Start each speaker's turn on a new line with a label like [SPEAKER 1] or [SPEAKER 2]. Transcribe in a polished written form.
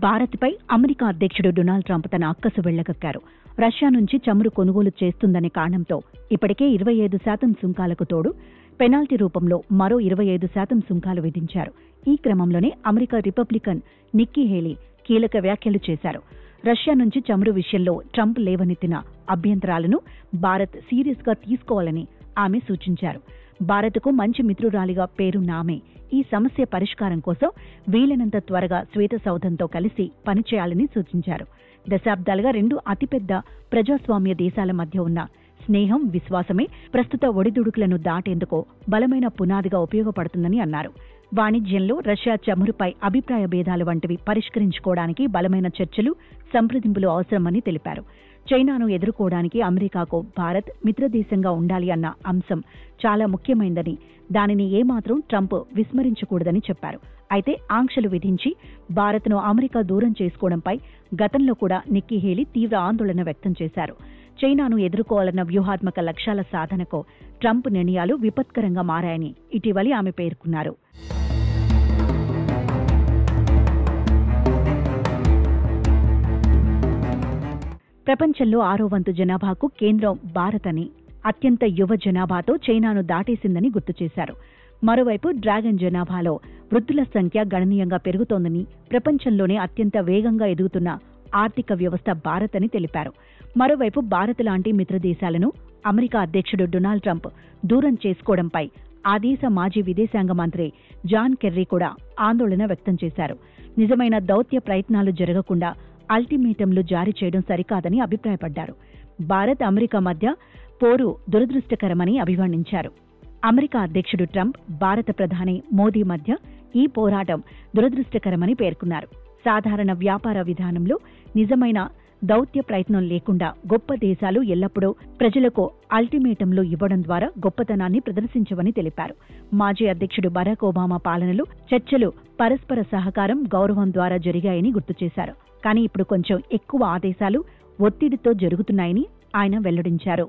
[SPEAKER 1] భారత్పై అమెరికా అధ్యక్షుడు Donald Trump తన అక్కసు వెళ్లగక్కారు. రష్యా నుంచి చమురు కొనుగోలు చేస్తుందనే కారణంతో ఇప్పటికే 25% సుంకాలకు తోడు పెనాల్టీ రూపంలో మరో 25% సుంకాలు విధించారు. ఈ క్రమంలోనే అమెరికా రిపబ్లికన్ నిక్కీ హేలీ కీలక వ్యాఖ్యలు చేశారు. రష్యా నుంచి చమురు విషయంలో ట్రంప్ లేవనెత్తిన అభ్యంతరాలను భారత్ సీరియస్ గా తీసుకోవాలని ఆమె సూచించారు. భారత్కు మంచి మిత్రురాలిగా పేరున్న ఆమె ఈ సమస్య పరిష్కారం కోసం వీలైనంత త్వరగా శ్వేతసౌధంతో కలిసి పనిచేయాలని సూచించారు. దశాబ్దాలుగా రెండు అతిపెద్ద ప్రజాస్వామ్య దేశాల మధ్య ఉన్న స్నేహం, విశ్వాసమే ప్రస్తుత ఒడిదుడుకులను దాటేందుకు బలమైన పునాదిగా ఉపయోగపడుతుందని అన్నారు. వాణిజ్యంలో రష్యా చమురుపై అభిప్రాయ భేదాలు వంటివి పరిష్కరించుకోవడానికి బలమైన చర్చలు, సంప్రదింపులు అవసరమని తెలిపారు. చైనాను ఎదుర్కోవడానికి అమెరికాకు భారత్ మిత్రదేశంగా ఉండాలి అన్న అంశం చాలా ముఖ్యమైందని, దానిని ఏమాత్రం ట్రంప్ విస్మరించకూడదని చెప్పారు. అయితే ఆంక్షలు విధించి భారత్ను అమెరికా దూరం చేసుకోవడంపై గతంలో కూడా నిక్కీ హేలీ తీవ్ర ఆందోళన వ్యక్తం చేశారు. చైనాను ఎదుర్కోవాలన్న వ్యూహాత్మక లక్ష్యాల సాధనకు ట్రంప్ నిర్ణయాలు విపత్కరంగా మారాయని ఇటీవలి ఆమె పేర్కొన్నారు. ప్రపంచంలో 6వ వంతు జనాభాకు కేంద్రం భారత్ అని, అత్యంత యువ జనాభాతో చైనాను దాటేసిందని గుర్తు చేశారు. మరోవైపు డ్రాగన్ జనాభాలో వృద్ధుల సంఖ్య గణనీయంగా పెరుగుతోందని, ప్రపంచంలోనే అత్యంత వేగంగా ఎదుగుతున్న ఆర్థిక వ్యవస్థ భారత్ అని తెలిపారు. మరోవైపు భారత్ లాంటి మిత్రదేశాలను అమెరికా అధ్యక్షుడు డొనాల్డ్ ట్రంప్ దూరం చేసుకోవడంపై ఆ దేశ మాజీ విదేశాంగ మంత్రి జాన్ కెర్రీ కూడా ఆందోళన వ్యక్తం చేశారు. నిజమైన దౌత్య ప్రయత్నాలు జరగకుండా అల్టిమేటంలు జారీ చేయడం సరికాదని అభిప్రాయపడ్డారు. భారత్, అమెరికా మధ్య పోరు దురదృష్టకరమని అభివర్ణించారు. అమెరికా అధ్యక్షుడు ట్రంప్, భారత ప్రధాని మోదీ మధ్య ఈ పోరాటం దురదృష్టకరమని పేర్కొన్నారు. సాధారణ వ్యాపార విధానంలో నిజమైన దౌత్య ప్రయత్నం లేకుండా గొప్ప దేశాలు ఎల్లప్పుడూ ప్రజలకు అల్టిమేటంలు ఇవ్వడం ద్వారా గొప్పతనాన్ని ప్రదర్శించవని తెలిపారు. మాజీ అధ్యక్షుడు బరాక్ ఒబామా పాలనలో చర్చలు పరస్పర సహకారం, గౌరవం ద్వారా జరిగాయని గుర్తు చేశారు. కానీ ఇప్పుడు కొంచెం ఎక్కువ ఆదేశాలు, ఒత్తిడితో జరుగుతున్నాయని ఆయన వెల్లడించారు.